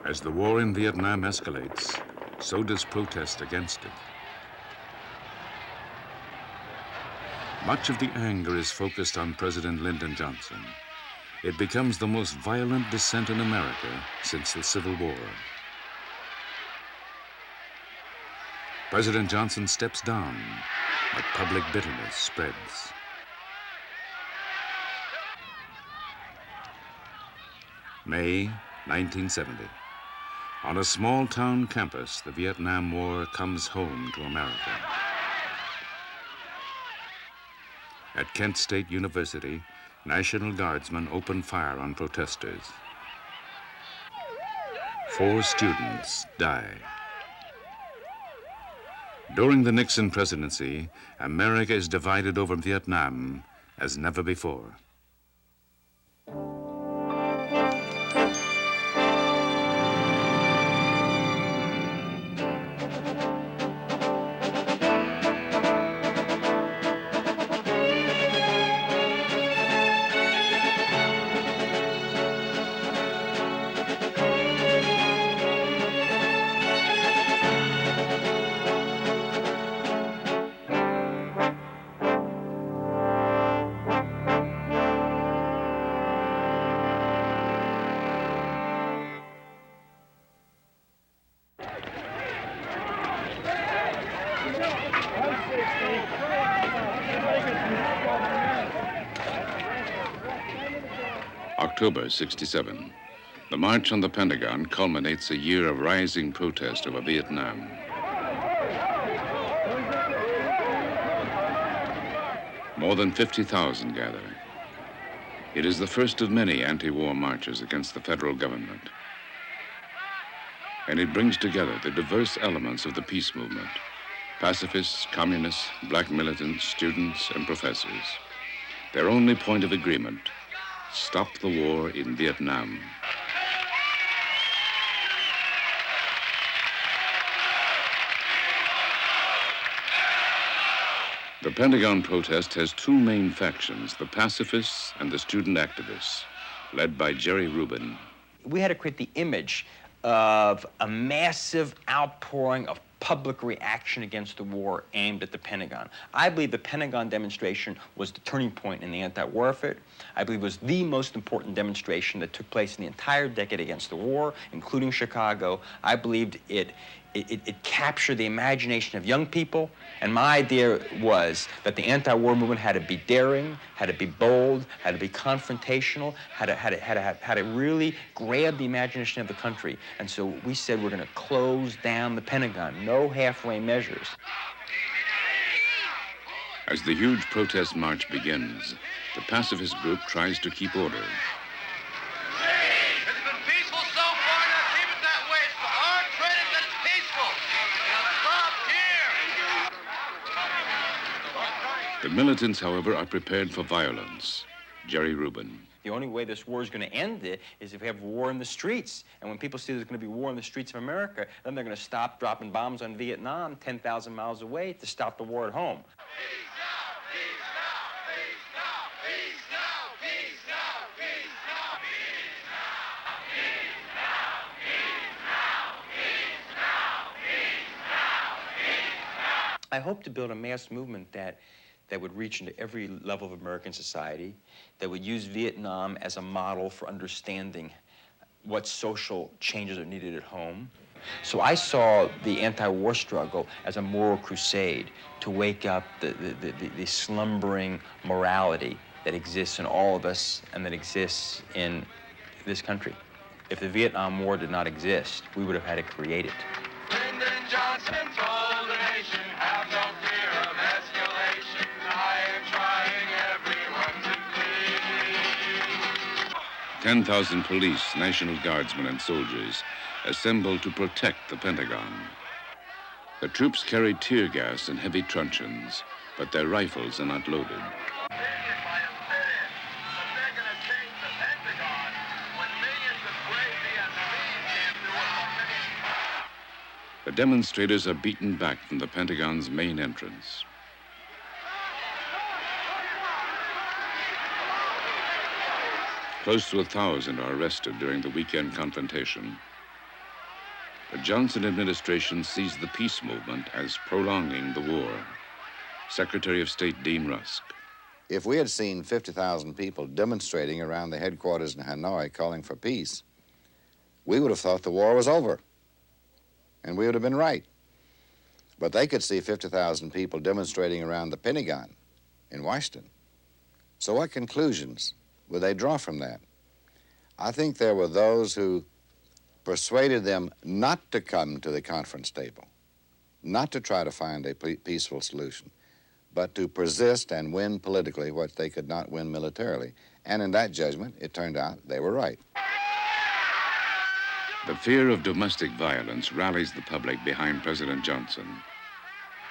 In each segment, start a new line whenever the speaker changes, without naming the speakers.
As the war in Vietnam escalates, so does protest against it. Much of the anger is focused on President Lyndon Johnson. It becomes the most violent dissent in America since the Civil War. President Johnson steps down, but public bitterness spreads. May 1970. On a small town campus, the Vietnam War comes home to America. At Kent State University, National Guardsmen open fire on protesters. 4 students die. During the Nixon presidency, America is divided over Vietnam as never before. October 67. The march on the Pentagon culminates a year of rising protest over Vietnam. More than 50,000 gather. It is the first of many anti-war marches against the federal government. And it brings together the diverse elements of the peace movement: pacifists, communists, black militants, students, and professors. Their only point of agreement: stop the war in Vietnam. The Pentagon protest has 2 main factions: the pacifists and the student activists, led by Jerry Rubin.
We had to create the image of a massive outpouring of public reaction against the war aimed at the Pentagon. I believe the Pentagon demonstration was the turning point in the anti-war effort. I believe it was the most important demonstration that took place in the entire decade against the war, including Chicago. I believed it captured the imagination of young people, and my idea was that the anti-war movement had to be daring, had to be bold, had to be confrontational, had to really grab the imagination of the country. And so we said we're going to close down the Pentagon, no halfway measures.
As the huge protest march begins, the pacifist group tries to keep order. The militants, however, are prepared for violence. Jerry Rubin.
The only way this war is going to end is if we have war in the streets. And when people see there's going to be war in the streets of America, then they're going to stop dropping bombs on Vietnam 10,000 miles away to stop the war at home. I hope to build a mass movement that would reach into every level of American society, that would use Vietnam as a model for understanding what social changes are needed at home. So I saw the anti-war struggle as a moral crusade to wake up the slumbering morality that exists in all of us and that exists in this country. If the Vietnam War did not exist, we would have had to create it.
Lyndon Johnson told the nation, have no fear of escalation. I am trying everyone to please.
10,000 police, National Guardsmen, and soldiers assembled to protect the Pentagon. The troops carry tear gas and heavy truncheons, but their rifles are not loaded. The demonstrators are beaten back from the Pentagon's main entrance. Close to 1,000 are arrested during the weekend confrontation. The Johnson administration sees the peace movement as prolonging the war. Secretary of State Dean Rusk.
If we had seen 50,000 people demonstrating around the headquarters in Hanoi calling for peace, we would have thought the war was over, and we would have been right. But they could see 50,000 people demonstrating around the Pentagon in Washington. So what conclusions would they draw from that? I think there were those who persuaded them not to come to the conference table, not to try to find a peaceful solution, but to persist and win politically what they could not win militarily. And in that judgment, it turned out they were right.
The fear of domestic violence rallies the public behind President Johnson.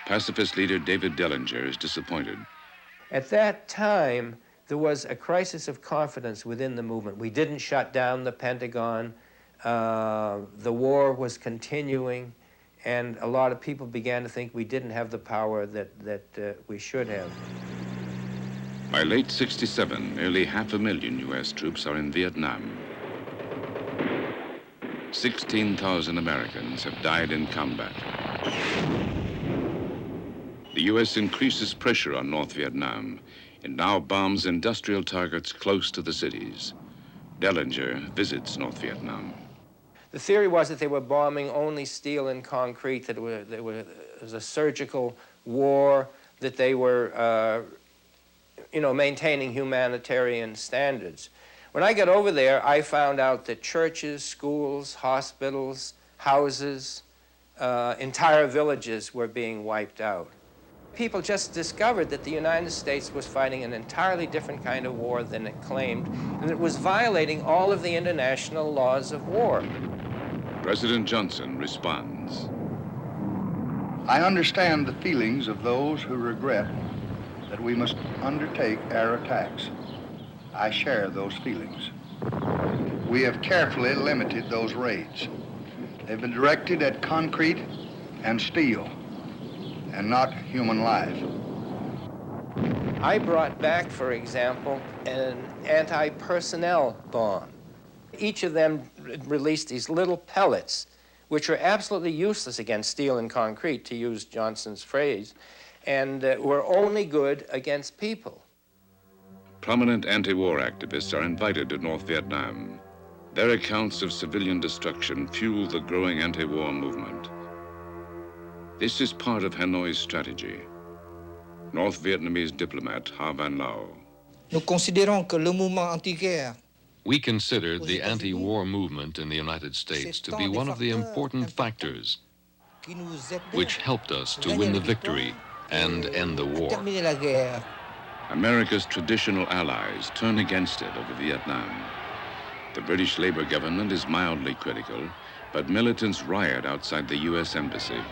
Pacifist leader David Dellinger is disappointed.
At that time, there was a crisis of confidence within the movement. We didn't shut down the Pentagon. The war was continuing, and a lot of people began to think we didn't have the power that we should have.
By late '67, nearly 500,000 U.S. troops are in Vietnam. 16,000 Americans have died in combat. The U.S. increases pressure on North Vietnam and now bombs industrial targets close to the cities. Dellinger visits North Vietnam.
The theory was that they were bombing only steel and concrete, that it was a surgical war, that they were, maintaining humanitarian standards. When I got over there, I found out that churches, schools, hospitals, houses, entire villages were being wiped out. People just discovered that the United States was fighting an entirely different kind of war than it claimed, and it was violating all of the international laws of war.
President Johnson responds.
I understand the feelings of those who regret that we must undertake air attacks. I share those feelings. We have carefully limited those raids. They've been directed at concrete and steel, and not human life.
I brought back, for example, an anti-personnel bomb. Each of them released these little pellets, which were absolutely useless against steel and concrete, to use Johnson's phrase, and were only good against people.
Prominent anti-war activists are invited to North Vietnam. Their accounts of civilian destruction fuel the growing anti-war movement. This is part of Hanoi's strategy. North Vietnamese diplomat Ha Van Lao.
Nous considérons que le mouvement anti-guerre.
We considered the anti-war movement in the United States to be one of the important factors which helped us to win the victory and end the war.
America's traditional allies turn against it over Vietnam. The British Labour government is mildly critical, but militants riot outside the U.S. Embassy.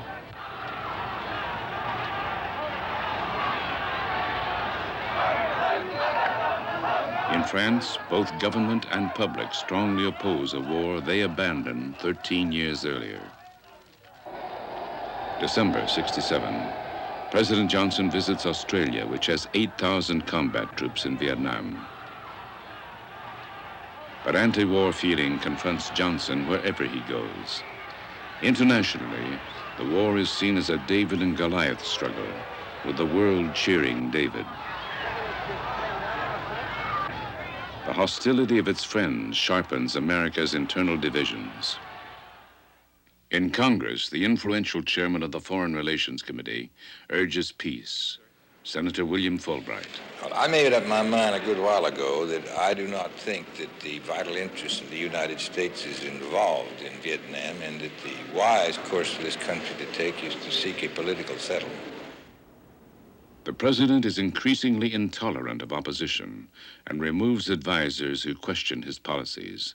In France, both government and public strongly oppose a war they abandoned 13 years earlier. December '67. President Johnson visits Australia, which has 8,000 combat troops in Vietnam. But anti-war feeling confronts Johnson wherever he goes. Internationally, the war is seen as a David and Goliath struggle, with the world cheering David. The hostility of its friends sharpens America's internal divisions. In Congress, the influential chairman of the Foreign Relations Committee urges peace, Senator William Fulbright.
Well, I made up my mind a good while ago that I do not think that the vital interest of the United States is involved in Vietnam, and that the wise course for this country to take is to seek a political settlement.
The president is increasingly intolerant of opposition and removes advisors who question his policies.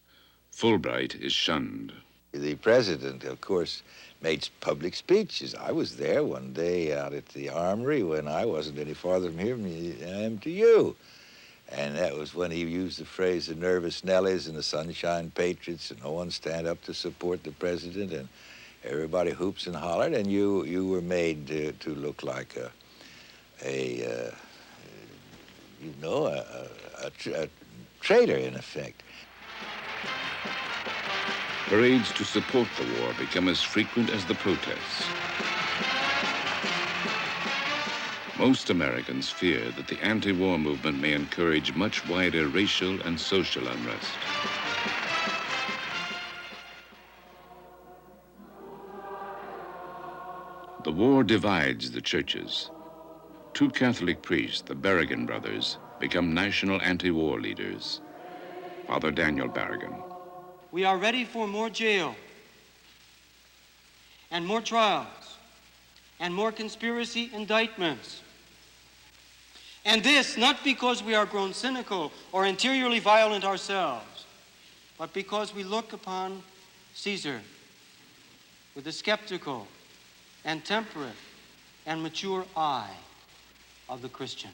Fulbright is shunned.
The president, of course, made public speeches. I was there one day out at the Armory when I wasn't any farther from here than I am to you. And that was when he used the phrase, the nervous Nellies and the Sunshine Patriots, and no one stand up to support the president, and everybody hoops and hollered, and you were made to look like a traitor, in effect.
Parades to support the war become as frequent as the protests. Most Americans fear that the anti-war movement may encourage much wider racial and social unrest. The war divides the churches. Two Catholic priests, the Berrigan brothers, become national anti-war leaders. Father Daniel Berrigan.
We are ready for more jail and more trials and more conspiracy indictments. And this not because we are grown cynical or interiorly violent ourselves, but because we look upon Caesar with a skeptical and temperate and mature eye of the Christian.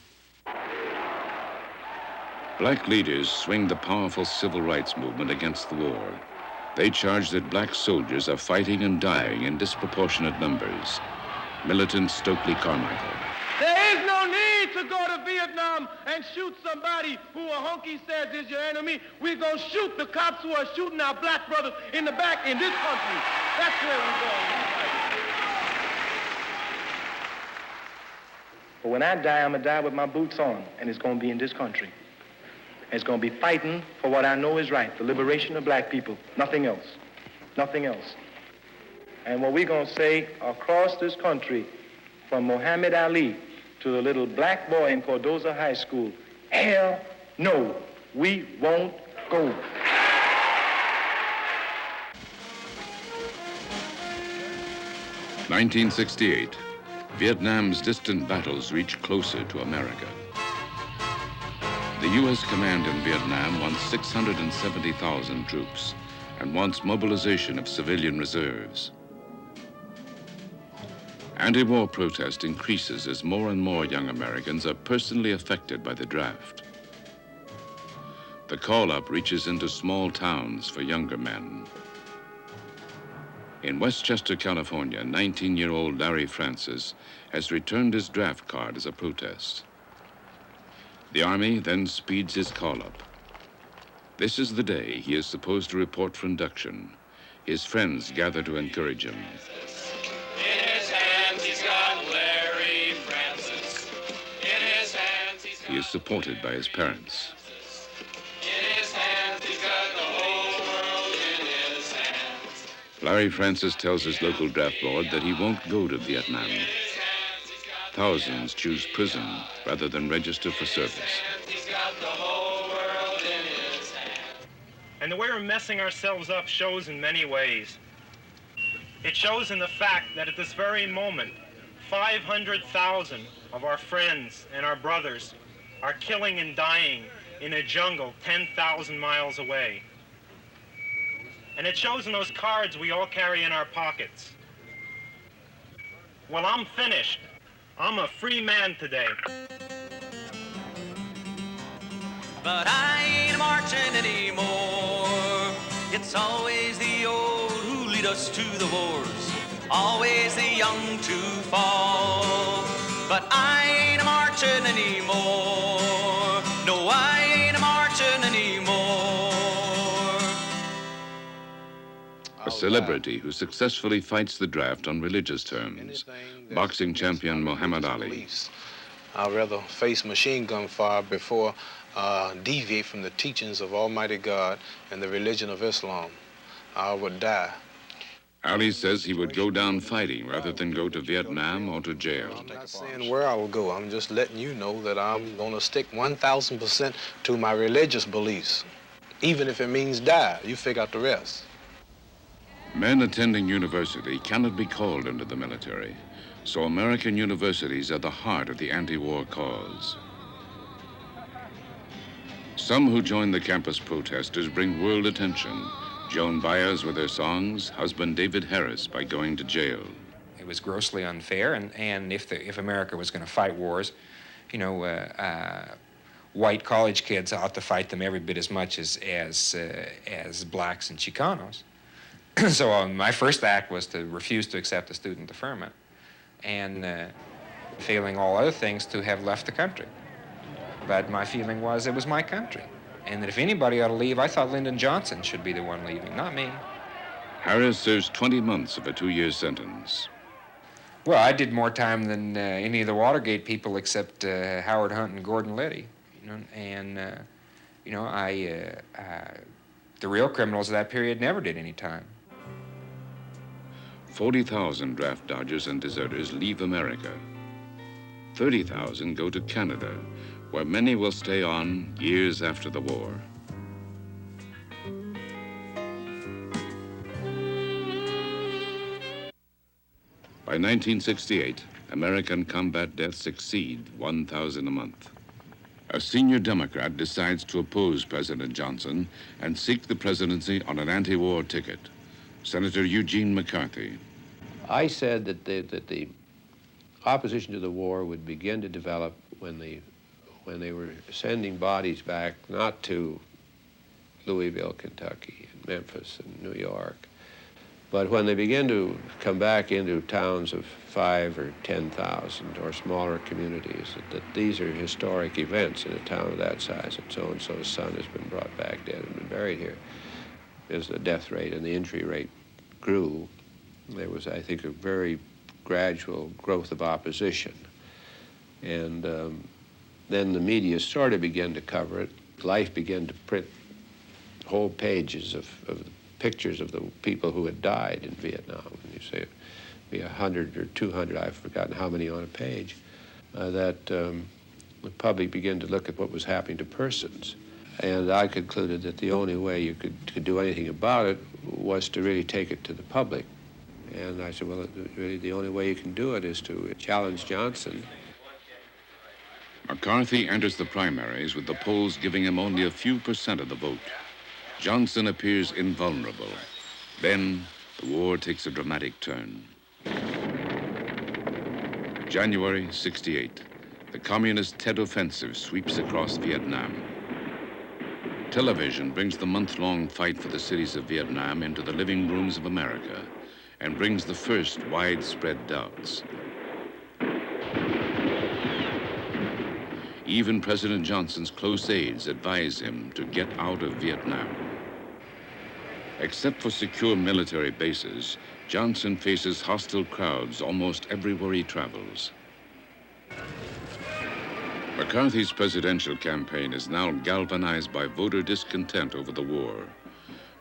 Black leaders swing the powerful civil rights movement against the war. They charge that black soldiers are fighting and dying in disproportionate numbers. Militant Stokely Carmichael.
There is no need to go to Vietnam and shoot somebody who a honky says is your enemy. We're going to shoot the cops who are shooting our black brothers in the back in this country. That's where we're going.
But when I die, I'm going to die with my boots on, and it's going to be in this country. And it's going to be fighting for what I know is right, the liberation of black people, nothing else, nothing else. And what we're going to say across this country, from Muhammad Ali to the little black boy in Cardozo High School, hell no, we won't go.
(1968). Vietnam's distant battles reach closer to America. The U.S. command in Vietnam wants 670,000 troops and wants mobilization of civilian reserves. Anti-war protest increases as more and more young Americans are personally affected by the draft. The call-up reaches into small towns for younger men. In Westchester, California, 19-year-old Larry Francis has returned his draft card as a protest. The Army then speeds his call-up. This is the day he is supposed to report for induction. His friends gather to encourage him.
In his hands he's got Larry Francis. In his hands he's got...
He is supported by his parents.
In his hands he's got the whole world in his hands.
Larry Francis tells his local draft board that he won't go to Vietnam. Thousands choose prison rather than register for service.
And the way we're messing ourselves up shows in many ways. It shows in the fact that at this very moment, 500,000 of our friends and our brothers are killing and dying in a jungle 10,000 miles away. And it shows in those cards we all carry in our pockets. Well, I'm finished. I'm a free man today.
But I ain't marching anymore. It's always the old who lead us to the wars. Always the young to fall. But I ain't marching anymore. No, I ain't marching anymore.
A celebrity who successfully fights the draft on religious terms. Boxing champion Muhammad Ali.
I'd rather face machine gun fire before deviate from the teachings of Almighty God and the religion of Islam. I would die.
Ali says he would go down fighting rather than go to Vietnam or to jail.
I'm not saying where I will go. I'm just letting you know that I'm going to stick 1,000% to my religious beliefs, even if it means die. You figure out the rest.
Men attending university cannot be called into the military, so American universities are the heart of the anti-war cause. Some who join the campus protesters bring world attention. Joan Baez with her songs, husband David Harris by going to jail.
It was grossly unfair, and if America was going to fight wars, you know, white college kids ought to fight them every bit as much as blacks and Chicanos. So my first act was to refuse to accept the student deferment, and failing all other things, to have left the country. But my feeling was it was my country, and that if anybody ought to leave, I thought Lyndon Johnson should be the one leaving, not me.
Harris serves 20 months of a 2-year sentence.
Well, I did more time than any of the Watergate people except Howard Hunt and Gordon Liddy. The real criminals of that period never did any time.
40,000 draft dodgers and deserters leave America. 30,000 go to Canada, where many will stay on years after the war. By 1968, American combat deaths exceed 1,000 a month. A senior Democrat decides to oppose President Johnson and seek the presidency on an anti-war ticket. Senator Eugene McCarthy.
I said that the opposition to the war would begin to develop when they were sending bodies back, not to Louisville, Kentucky, and Memphis and New York, but when they begin to come back into towns of 5 or 10,000 or smaller communities, that these are historic events in a town of that size, and so-and-so's son has been brought back dead and been buried here. As the death rate and the injury rate grew, there was, I think, a very gradual growth of opposition. And then the media sort of began to cover it. Life began to print whole pages of pictures of the people who had died in Vietnam. And you say be 100 or 200, I've forgotten how many on a page, that the public began to look at what was happening to persons. And I concluded that the only way you could do anything about it was to really take it to the public. And I said, well, really the only way you can do it is to challenge Johnson.
McCarthy enters the primaries with the polls giving him only a few % of the vote. Johnson appears invulnerable. Then the war takes a dramatic turn. January '68, the communist Tet Offensive sweeps across Vietnam. Television brings the month-long fight for the cities of Vietnam into the living rooms of America and brings the first widespread doubts. Even President Johnson's close aides advise him to get out of Vietnam. Except for secure military bases, Johnson faces hostile crowds almost everywhere he travels. McCarthy's presidential campaign is now galvanized by voter discontent over the war.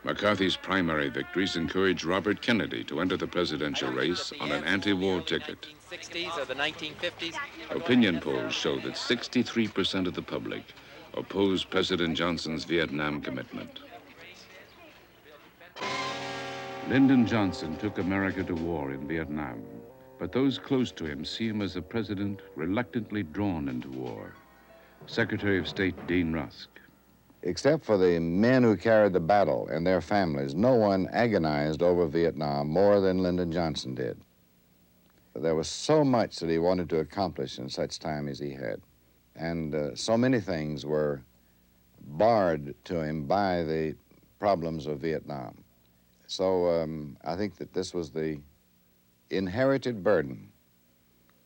McCarthy's primary victories encouraged Robert Kennedy to enter the presidential race on an anti-war ticket.
1960s or the 1950s.
Opinion polls show that 63% of the public oppose President Johnson's Vietnam commitment. Lyndon Johnson took America to war in Vietnam, but those close to him see him as a president reluctantly drawn into war. Secretary of State Dean Rusk.
Except for the men who carried the battle and their families, no one agonized over Vietnam more than Lyndon Johnson did. There was so much that he wanted to accomplish in such time as he had. And so many things were barred to him by the problems of Vietnam. So I think that this was the inherited burden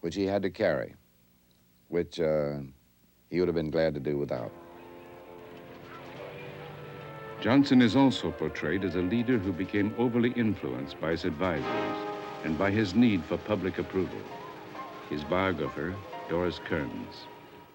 which he had to carry, which he would have been glad to do without.
Johnson is also portrayed as a leader who became overly influenced by his advisors and by his need for public approval. His biographer, Doris Kearns.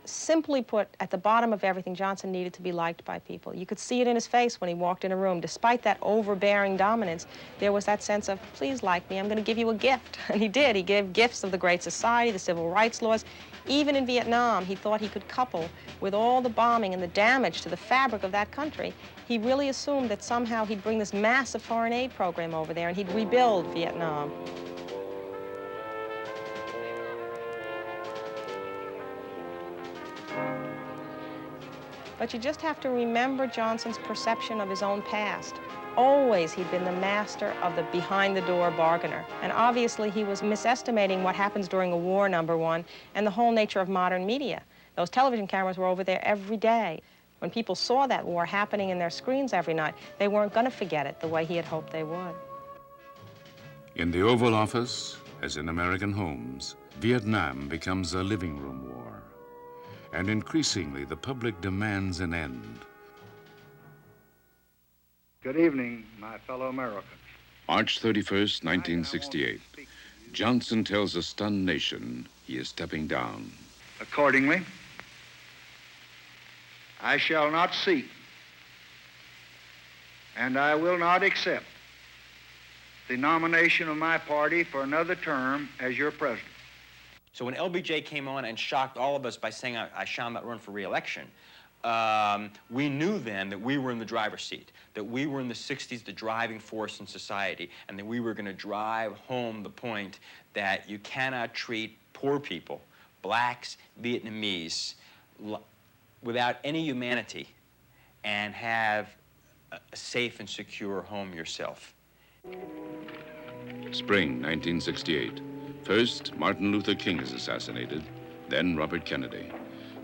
Simply put, at the bottom of everything, Johnson needed to be liked by people. You could see it in his face when he walked in a room. Despite that overbearing dominance, there was that sense of, please like me, I'm going to give you a gift. And he did. He gave gifts of the Great Society, the civil rights laws. Even in Vietnam, he thought he could couple with all the bombing and the damage to the fabric of that country. He really assumed that somehow he'd bring this massive foreign aid program over there and he'd rebuild Vietnam. But you just have to remember Johnson's perception of his own past. Always he'd been the master of the behind-the-door bargainer. And obviously he was misestimating what happens during a war, number one, and the whole nature of modern media. Those television cameras were over there every day. When people saw that war happening in their screens every night, they weren't going to forget it the way he had hoped they would.
In the Oval Office, as in American homes, Vietnam becomes a living room war. And increasingly, the public demands an end.
Good evening, my fellow Americans.
March 31st, 1968. Johnson tells a stunned nation he is stepping down.
Accordingly, I shall not seek and I will not accept the nomination of my party for another term as your president.
So when LBJ came on and shocked all of us by saying I shall not run for re-election, we knew then that we were in the driver's seat, that we were in the 60s the driving force in society, and that we were going to drive home the point that you cannot treat poor people, blacks, Vietnamese, without any humanity and have a safe and secure home yourself.
Spring 1968. First, Martin Luther King is assassinated, then Robert Kennedy.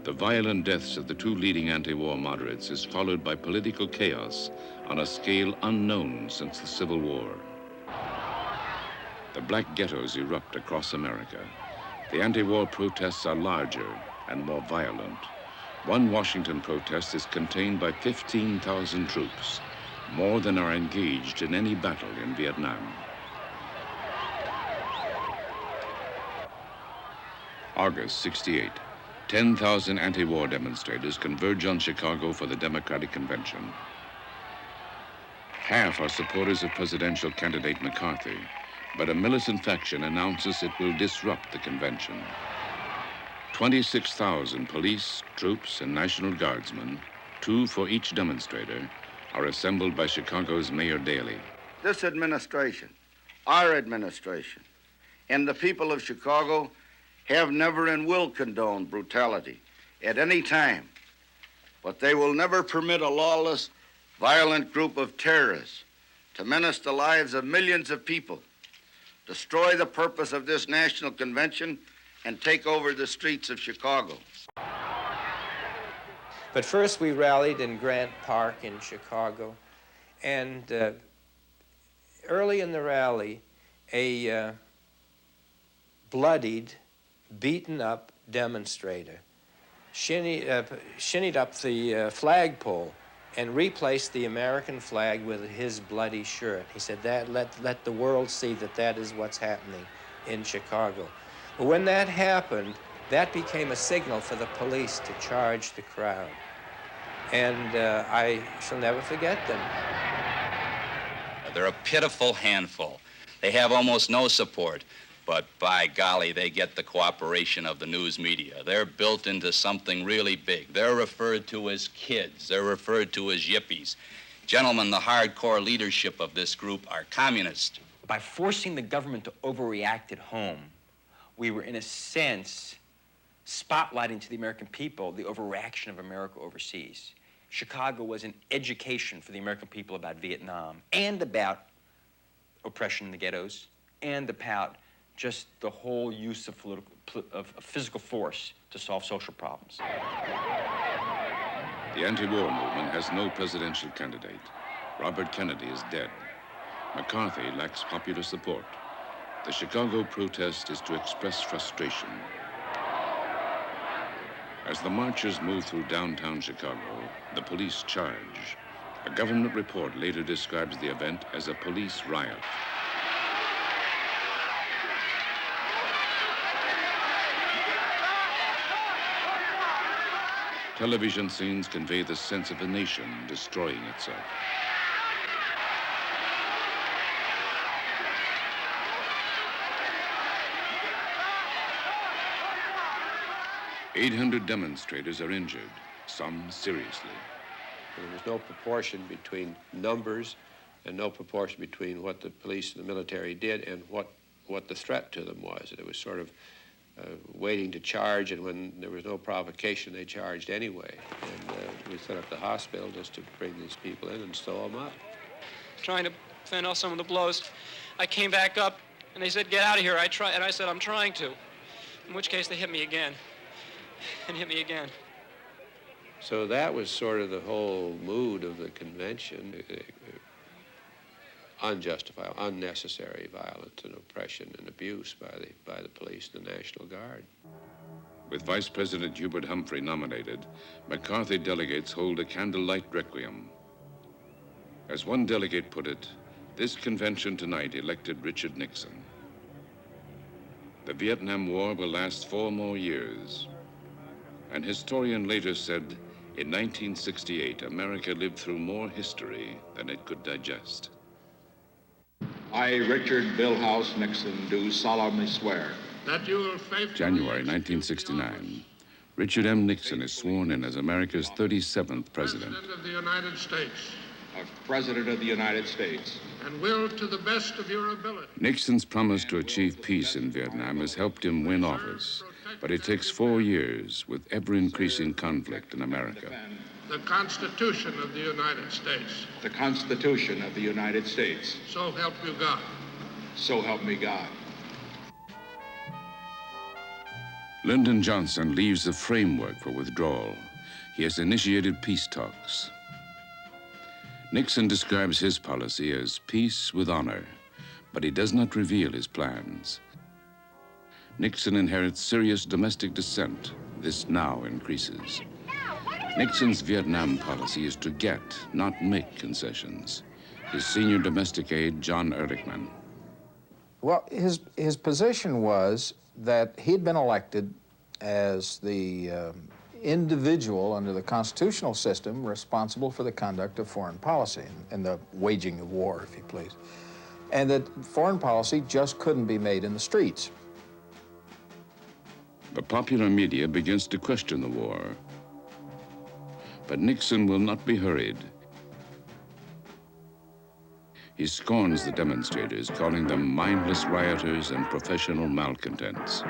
The violent deaths of the two leading anti-war moderates is followed by political chaos on a scale unknown since the Civil War. The black ghettos erupt across America. The anti-war protests are larger and more violent. One Washington protest is contained by 15,000 troops, more than are engaged in any battle in Vietnam. August 68. 10,000 anti-war demonstrators converge on Chicago for the Democratic Convention. Half are supporters of presidential candidate McCarthy, but a militant faction announces it will disrupt the convention. 26,000 police, troops, and National Guardsmen, 2 for each demonstrator, are assembled by Chicago's Mayor Daley.
This administration, our administration, and the people of Chicago have never and will condone brutality at any time, but they will never permit a lawless, violent group of terrorists to menace the lives of millions of people, destroy the purpose of this national convention, and take over the streets of Chicago.
But first we rallied in Grant Park in Chicago, and early in the rally, a bloodied, beaten up demonstrator shinnied up the flagpole and replaced the American flag with his bloody shirt. He said, let the world see that that is what's happening in Chicago. But when that happened, that became a signal for the police to charge the crowd. And I shall never forget them.
They're a pitiful handful. They have almost no support, but by golly, they get the cooperation of the news media. They're built into something really big. They're referred to as kids. They're referred to as yippies. Gentlemen, the hardcore leadership of this group are communist.
By forcing the government to overreact at home, we were, in a sense, spotlighting to the American people the overreaction of America overseas. Chicago was an education for the American people about Vietnam and about oppression in the ghettos and about just the whole use of physical force to solve social problems.
The anti-war movement has no presidential candidate. Robert Kennedy is dead. McCarthy lacks popular support. The Chicago protest is to express frustration. As the marchers move through downtown Chicago, the police charge. A government report later describes the event as a police riot. Television scenes convey the sense of a nation destroying itself. "800 demonstrators are injured, some seriously."
There was no proportion between numbers and no proportion between what the police and the military did and what the threat to them was. It was sort of waiting to charge, and when there was no provocation, they charged anyway. And we set up the hospital just to bring these people in and sew them up.
Trying to fend off some of the blows. I came back up, and they said, "Get out of here." And I said, "I'm trying to." In which case, they hit me again, and hit me again.
So that was sort of the whole mood of the convention. Unjustified, unnecessary violence and oppression and abuse by the police and the National Guard.
With Vice President Hubert Humphrey nominated, McCarthy delegates hold a candlelight requiem. As one delegate put it, This convention tonight elected Richard Nixon. The Vietnam War will last 4 more years. An historian later said, in 1968, America lived through more history than it could digest.
I, Richard Billhouse Nixon, do solemnly swear
that you will faithfully
January 1969. Richard M. Nixon is sworn in as America's 37th president.
President of the United States.
President of the United States.
And will, to the best of your ability.
Nixon's promise to achieve peace in Vietnam has helped him win office, but it takes 4 years with ever-increasing conflict in America.
The Constitution of the United States.
The Constitution of the United States.
So help you God.
So help me God.
Lyndon Johnson leaves the framework for withdrawal. He has initiated peace talks. Nixon describes his policy as peace with honor, but he does not reveal his plans. Nixon inherits serious domestic dissent. This now increases. Nixon's Vietnam policy is to get, not make concessions. His senior domestic aide, John Ehrlichman.
Well, his position was that he'd been elected as the individual under the constitutional system responsible for the conduct of foreign policy and the waging of war, if you please. And that foreign policy just couldn't be made in the streets.
The popular media begins to question the war. But Nixon will not be hurried. He scorns the demonstrators, calling them mindless rioters and professional malcontents.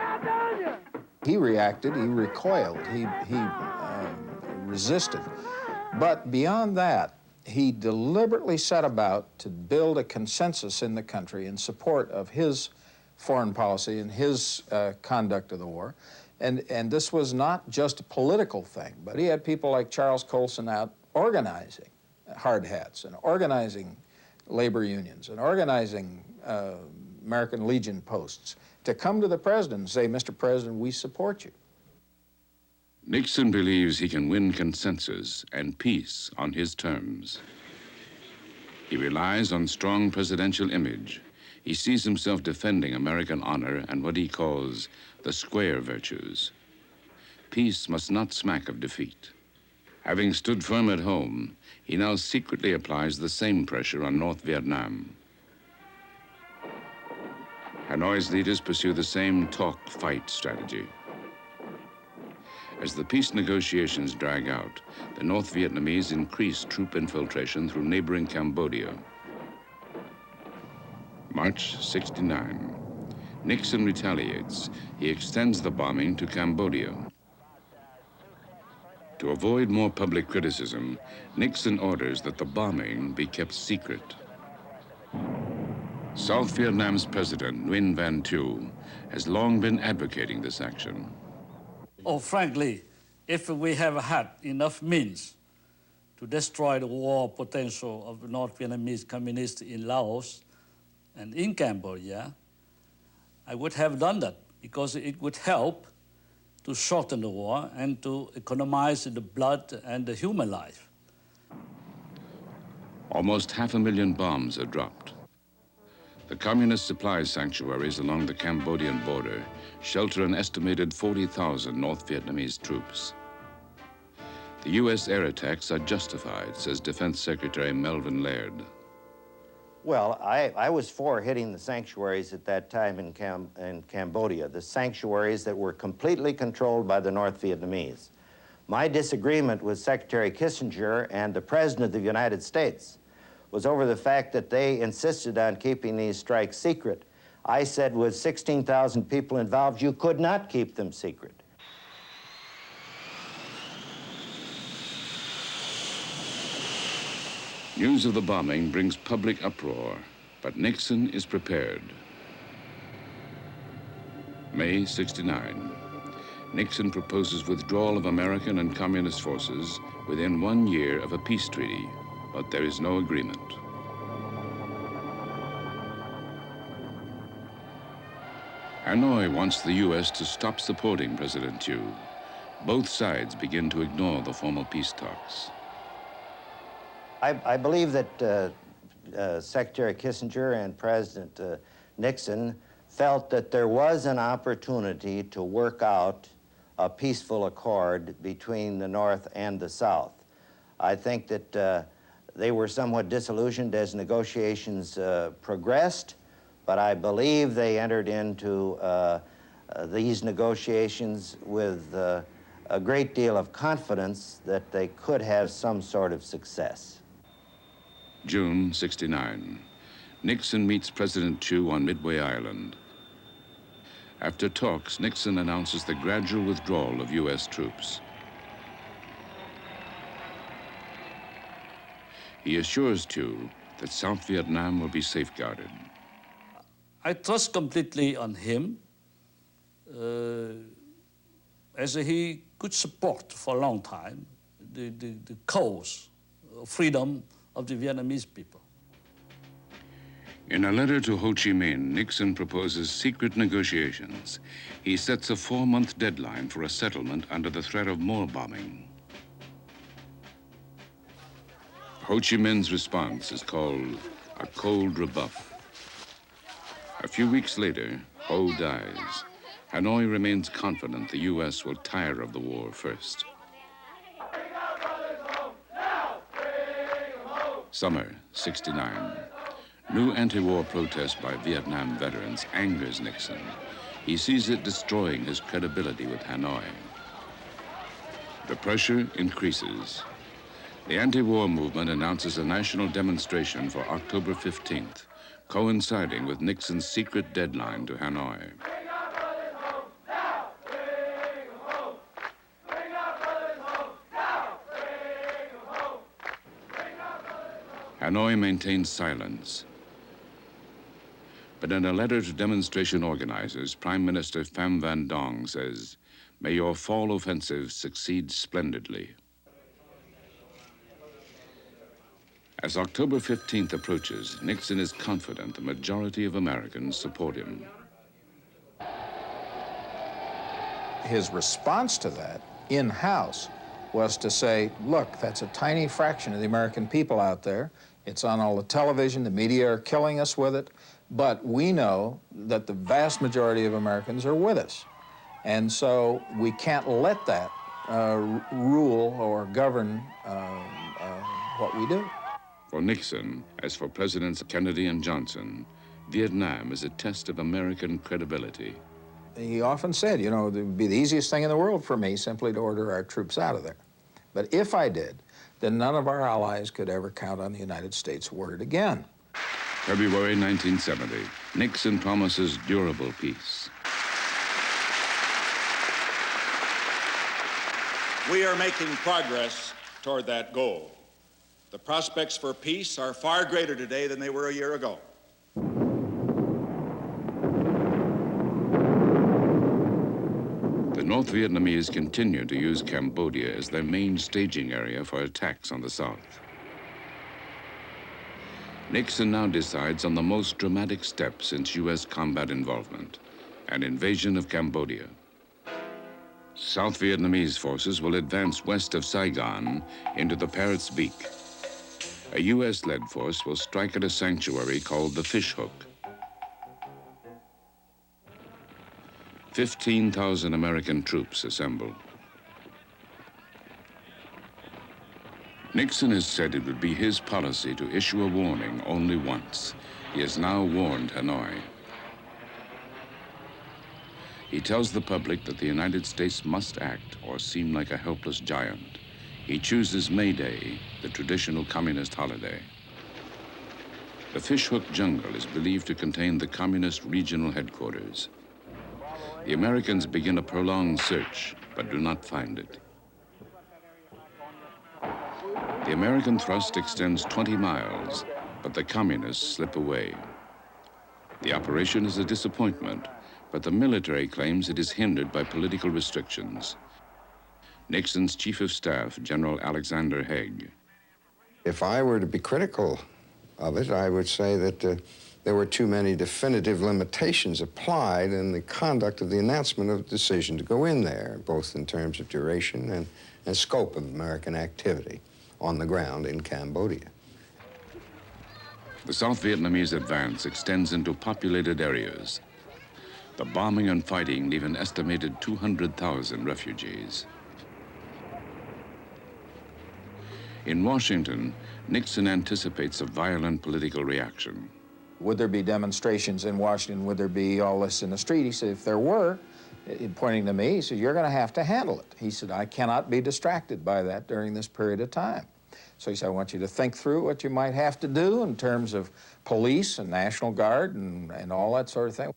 He reacted, he recoiled, he resisted. But beyond that, he deliberately set about to build a consensus in the country in support of his foreign policy and his conduct of the war. And this was not just a political thing, but he had people like Charles Colson out organizing hard hats and organizing labor unions and organizing American Legion posts to come to the president and say, Mr. President, we support you.
Nixon believes he can win consensus and peace on his terms. He relies on strong presidential image. He sees himself defending American honor and what he calls the square virtues. Peace must not smack of defeat. Having stood firm at home, he now secretly applies the same pressure on North Vietnam. Hanoi's leaders pursue the same talk-fight strategy. As the peace negotiations drag out, the North Vietnamese increase troop infiltration through neighboring Cambodia. March 69. Nixon retaliates. He extends the bombing to Cambodia. To avoid more public criticism, Nixon orders that the bombing be kept secret. South Vietnam's president, Nguyen Van Thieu, has long been advocating this action.
Oh, frankly, if we have had enough means to destroy the war potential of the North Vietnamese communists in Laos and in Cambodia, I would have done that because it would help to shorten the war and to economize the blood and the human life.
Almost 500,000 bombs are dropped. The communist supply sanctuaries along the Cambodian border shelter an estimated 40,000 North Vietnamese troops. The U.S. air attacks are justified, says Defense Secretary Melvin Laird.
Well, I was for hitting the sanctuaries at that time in Cambodia, the sanctuaries that were completely controlled by the North Vietnamese. My disagreement with Secretary Kissinger and the President of the United States was over the fact that they insisted on keeping these strikes secret. I said with 16,000 people involved, you could not keep them secret.
News of the bombing brings public uproar, but Nixon is prepared. May 69. Nixon proposes withdrawal of American and communist forces within 1 year of a peace treaty, but there is no agreement. Hanoi wants the U.S. to stop supporting President Thieu. Both sides begin to ignore the formal peace talks.
I believe that Secretary Kissinger and President Nixon felt that there was an opportunity to work out a peaceful accord between the North and the South. I think that they were somewhat disillusioned as negotiations progressed, but I believe they entered into these negotiations with a great deal of confidence that they could have some sort of success.
June '69. Nixon meets President Chu on Midway Island. After talks, Nixon announces the gradual withdrawal of U.S. troops. He assures Chu that South Vietnam will be safeguarded.
I trust completely on him, as he could support for a long time the cause of freedom of the Vietnamese people.
In a letter to Ho Chi Minh, Nixon proposes secret negotiations. He sets a 4-month deadline for a settlement under the threat of more bombing. Ho Chi Minh's response is called a cold rebuff. A few weeks later, Ho dies. Hanoi remains confident the U.S. will tire of the war first. Summer '69. New anti-war protest by Vietnam veterans angers Nixon. He sees it destroying his credibility with Hanoi. The pressure increases. The anti-war movement announces a national demonstration for October 15th, coinciding with Nixon's secret deadline to Hanoi. Hanoi maintains silence. But in a letter to demonstration organizers, Prime Minister Pham Van Dong says, "May your fall offensive succeed splendidly." As October 15th approaches, Nixon is confident the majority of Americans support him.
His response to that, in-house, was to say, look, that's a tiny fraction of the American people out there. It's on all the television, the media are killing us with it, but we know that the vast majority of Americans are with us. And so we can't let that rule or govern what we do.
For Nixon, as for Presidents Kennedy and Johnson, Vietnam is a test of American credibility.
He often said, you know, it would be the easiest thing in the world for me simply to order our troops out of there. But if I did, then none of our allies could ever count on the United States' word again.
February 1970, Nixon promises durable peace.
We are making progress toward that goal. The prospects for peace are far greater today than they were a year ago.
The North Vietnamese continue to use Cambodia as their main staging area for attacks on the South. Nixon now decides on the most dramatic step since U.S. combat involvement, an invasion of Cambodia. South Vietnamese forces will advance west of Saigon into the Parrot's Beak. A U.S.-led force will strike at a sanctuary called the Fish Hook. 15,000 American troops assemble. Nixon has said it would be his policy to issue a warning only once. He has now warned Hanoi. He tells the public that the United States must act or seem like a helpless giant. He chooses May Day, the traditional communist holiday. The Fish Hook jungle is believed to contain the communist regional headquarters. The Americans begin a prolonged search, but do not find it. The American thrust extends 20 miles, but the communists slip away. The operation is a disappointment, but the military claims it is hindered by political restrictions. Nixon's Chief of Staff, General Alexander Haig.
If I were to be critical of it, I would say that there were too many definitive limitations applied in the conduct of the announcement of the decision to go in there, both in terms of duration and scope of American activity on the ground in Cambodia.
The South Vietnamese advance extends into populated areas. The bombing and fighting leave an estimated 200,000 refugees. In Washington, Nixon anticipates a violent political reaction.
Would there be demonstrations in Washington? Would there be all this in the street? He said, if there were, pointing to me, he said, you're going to have to handle it. He said, I cannot be distracted by that during this period of time. So he said, I want you to think through what you might have to do in terms of police and National Guard and all that sort of thing.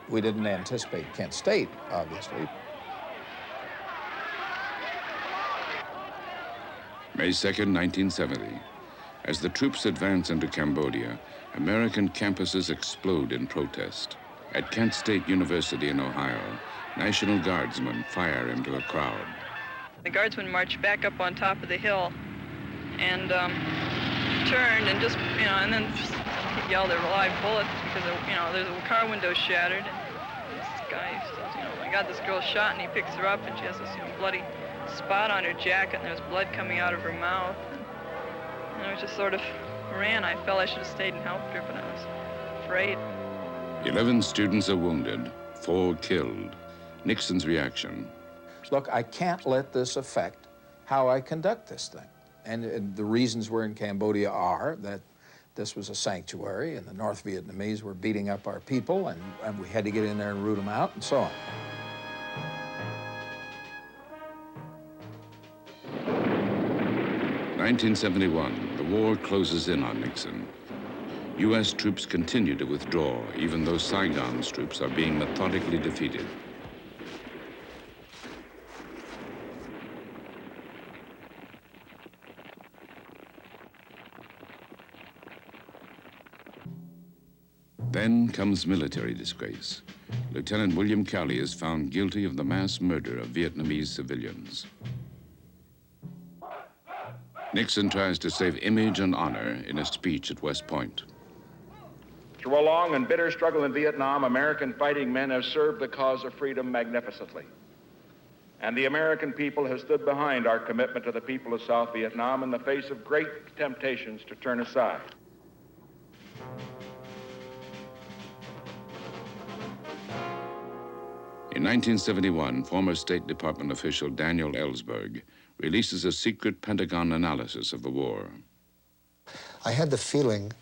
We didn't anticipate Kent State, obviously.
May 2nd, 1970. As the troops advance into Cambodia, American campuses explode in protest. At Kent State University in Ohio, National Guardsmen fire into a crowd.
The guardsmen marched back up on top of the hill and turned and just, and then yelled their live bullets because, the car window shattered. And this guy says, I got this girl shot, and he picks her up, and she has this bloody spot on her jacket, and there's blood coming out of her mouth. And I just sort of ran. I felt I should have stayed and helped her, but I was afraid.
11 students are wounded, 4 killed. Nixon's reaction.
Look, I can't let this affect how I conduct this thing. And the reasons we're in Cambodia are that this was a sanctuary, and the North Vietnamese were beating up our people, and we had to get in there and root them out, and so on.
In 1971, the war closes in on Nixon. U.S. troops continue to withdraw, even though Saigon's troops are being methodically defeated. Then comes military disgrace. Lieutenant William Calley is found guilty of the mass murder of Vietnamese civilians. Nixon tries to save image and honor in a speech at West Point.
Through a long and bitter struggle in Vietnam, American fighting men have served the cause of freedom magnificently. And the American people have stood behind our commitment to the people of South Vietnam in the face of great temptations to turn aside.
In 1971, former State Department official Daniel Ellsberg releases a secret Pentagon analysis of the war.
I had the feeling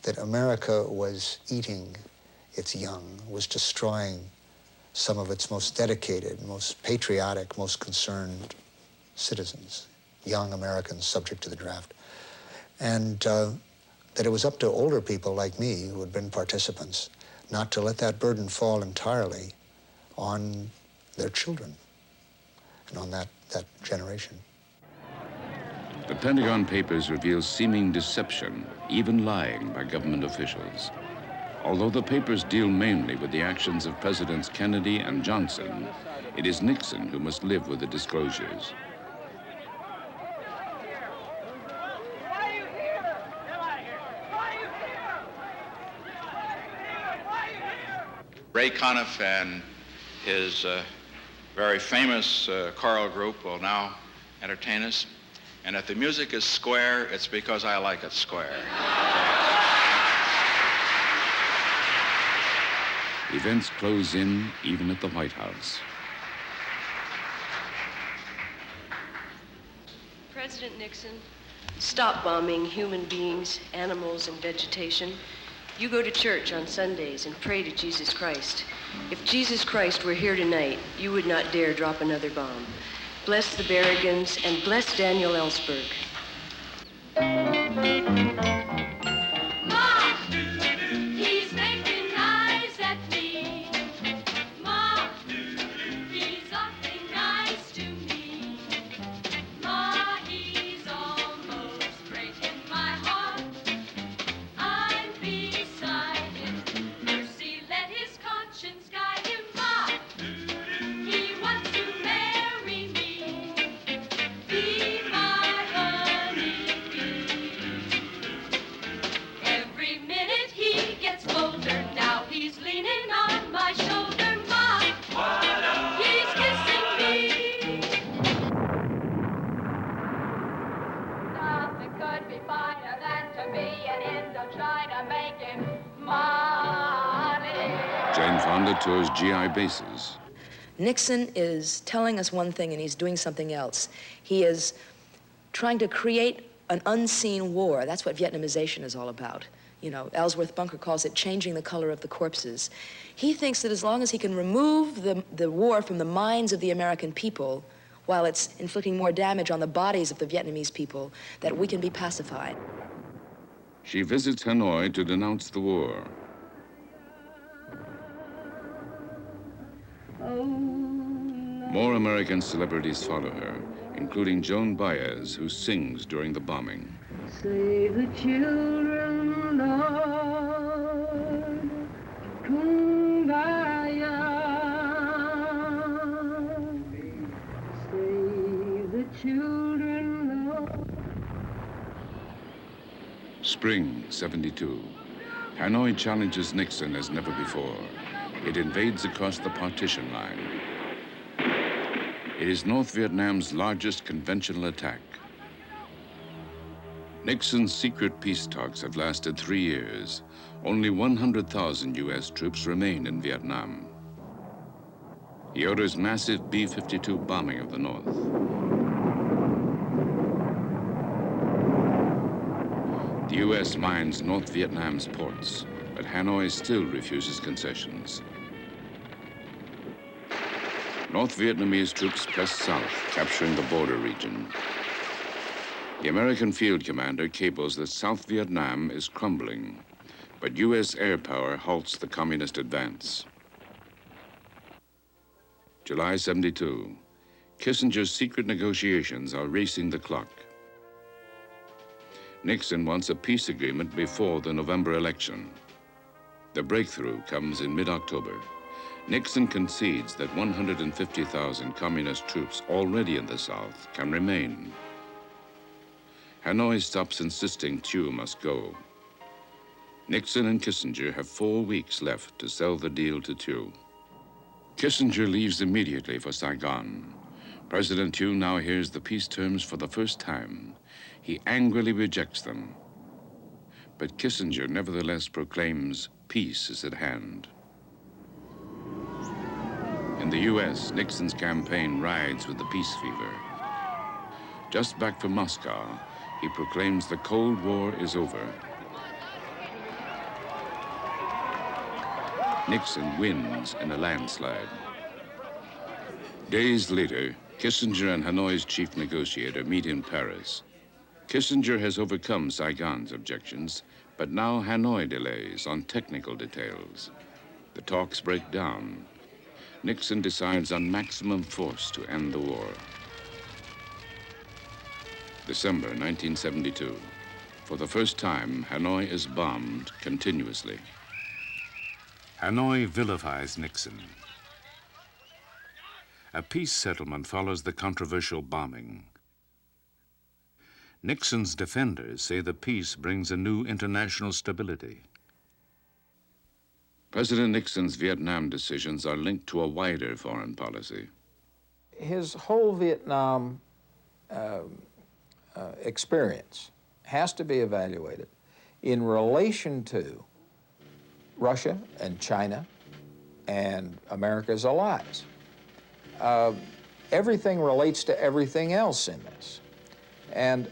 that America was eating its young, was destroying some of its most dedicated, most patriotic, most concerned citizens, young Americans subject to the draft. And that it was up to older people like me, who had been participants, not to let that burden fall entirely on their children and on that generation.
The Pentagon Papers reveal seeming deception, even lying by government officials. Although the papers deal mainly with the actions of Presidents Kennedy and Johnson, it is Nixon who must live with the disclosures.
Ray Conniff and his very famous choral group will now entertain us. And if the music is square, it's because I like it square.
Events close in, even at the White House.
President Nixon, stop bombing human beings, animals, and vegetation. You go to church on Sundays and pray to Jesus Christ. If Jesus Christ were here tonight, you would not dare drop another bomb. Bless the Berrigans and bless Daniel Ellsberg.
Jane Fonda tours GI bases.
Nixon is telling us one thing and he's doing something else. He is trying to create an unseen war. That's what Vietnamization is all about. You know, Ellsworth Bunker calls it changing the color of the corpses. He thinks that as long as he can remove the war from the minds of the American people, while it's inflicting more damage on the bodies of the Vietnamese people, that we can be pacified.
She visits Hanoi to denounce the war. More American celebrities follow her, including Joan Baez, who sings during the bombing.
Save the children, Lord, Kumbaya. Save the children, Lord.
Spring '72. Hanoi challenges Nixon as never before. It invades across the partition line. It is North Vietnam's largest conventional attack. Nixon's secret peace talks have lasted 3 years. Only 100,000 U.S. troops remain in Vietnam. He orders massive B-52 bombing of the North. The U.S. mines North Vietnam's ports, but Hanoi still refuses concessions. North Vietnamese troops press south, capturing the border region. The American field commander cables that South Vietnam is crumbling, but U.S. air power halts the communist advance. July '72. Kissinger's secret negotiations are racing the clock. Nixon wants a peace agreement before the November election. The breakthrough comes in mid-October. Nixon concedes that 150,000 communist troops already in the South can remain. Hanoi stops insisting Thieu must go. Nixon and Kissinger have 4 weeks left to sell the deal to Thieu. Kissinger leaves immediately for Saigon. President Thieu now hears the peace terms for the first time. He angrily rejects them. But Kissinger nevertheless proclaims peace is at hand. In the U.S., Nixon's campaign rides with the peace fever. Just back from Moscow, he proclaims the Cold War is over. Nixon wins in a landslide. Days later, Kissinger and Hanoi's chief negotiator meet in Paris. Kissinger has overcome Saigon's objections, but now Hanoi delays on technical details. The talks break down. Nixon decides on maximum force to end the war. December 1972. For the first time, Hanoi is bombed continuously. Hanoi vilifies Nixon. A peace settlement follows the controversial bombing. Nixon's defenders say the peace brings a new international stability. President Nixon's Vietnam decisions are linked to a wider foreign policy.
His whole Vietnam experience has to be evaluated in relation to Russia and China and America's allies. Everything relates to everything else in this. And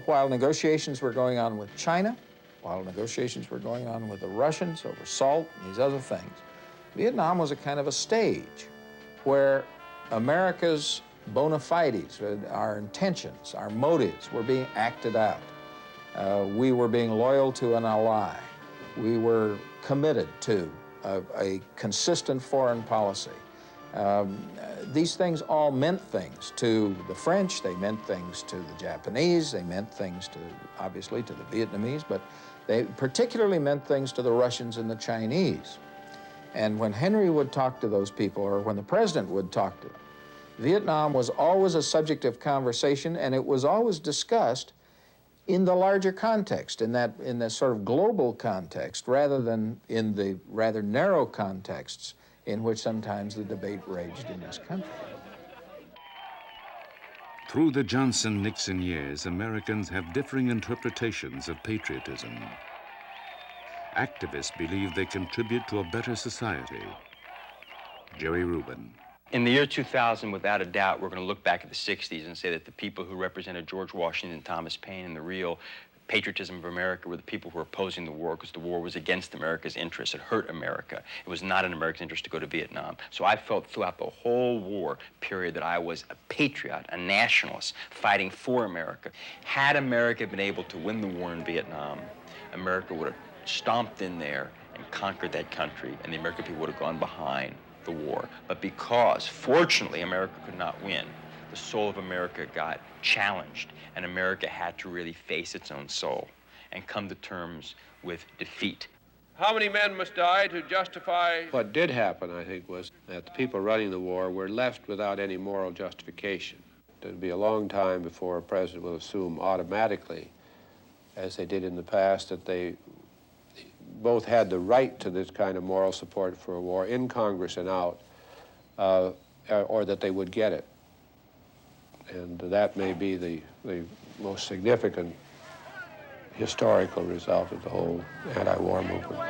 while negotiations were going on with China, while negotiations were going on with the Russians over salt and these other things, Vietnam was a kind of a stage where America's bona fides, our intentions, our motives were being acted out. We were being loyal to an ally. We were committed to a consistent foreign policy. These things all meant things to the French, they meant things to the Japanese, they meant things to, obviously, to the Vietnamese, but they particularly meant things to the Russians and the Chinese. And when Henry would talk to those people, or when the president would talk to them, Vietnam was always a subject of conversation, and it was always discussed in the larger context, in that sort of global context, rather than in the rather narrow contexts in which sometimes the debate raged in this country.
Through the Johnson-Nixon years, Americans have differing interpretations of patriotism. Activists believe they contribute to a better society. Jerry Rubin.
In the year 2000, without a doubt, we're going to look back at the 60s and say that the people who represented George Washington and Thomas Paine and the real patriotism of America were the people who were opposing the war, because the war was against America's interests. It hurt America. It was not in America's interest to go to Vietnam. So I felt throughout the whole war period that I was a patriot, a nationalist, fighting for America. Had America been able to win the war in Vietnam, America would have stomped in there and conquered that country, and the American people would have gone behind the war. But because, fortunately, America could not win, the soul of America got challenged, and America had to really face its own soul and come to terms with defeat.
How many men must die to justify...
What did happen, I think, was that the people running the war were left without any moral justification. It would be a long time before a president will assume automatically, as they did in the past, that they both had the right to this kind of moral support for a war in Congress and out, or that they would get it. And that may be the most significant historical result of the whole anti-war movement.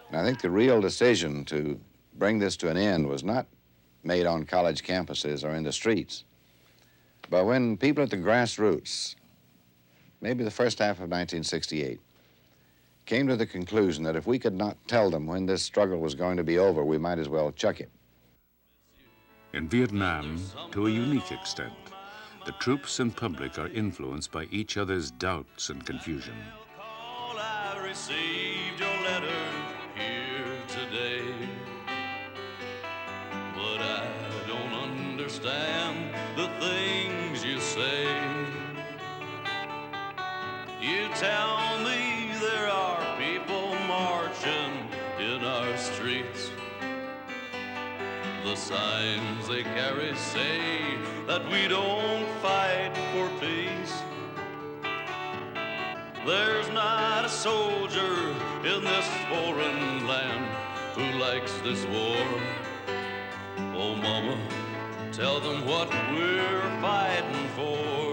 And I think the real decision to bring this to an end was not made on college campuses or in the streets, but when people at the grassroots, maybe the first half of 1968, came to the conclusion that if we could not tell them when this struggle was going to be over, we might as well chuck it.
In Vietnam, to a unique extent, the troops and public are influenced by each other's doubts and confusion.
I received your letter here today, but I don't understand the things you say. You tell me there are people marching in our streets. The signs they carry say that we don't fight for peace. There's not a soldier in this foreign land who likes this war. Oh, Mama, tell them what we're fighting for.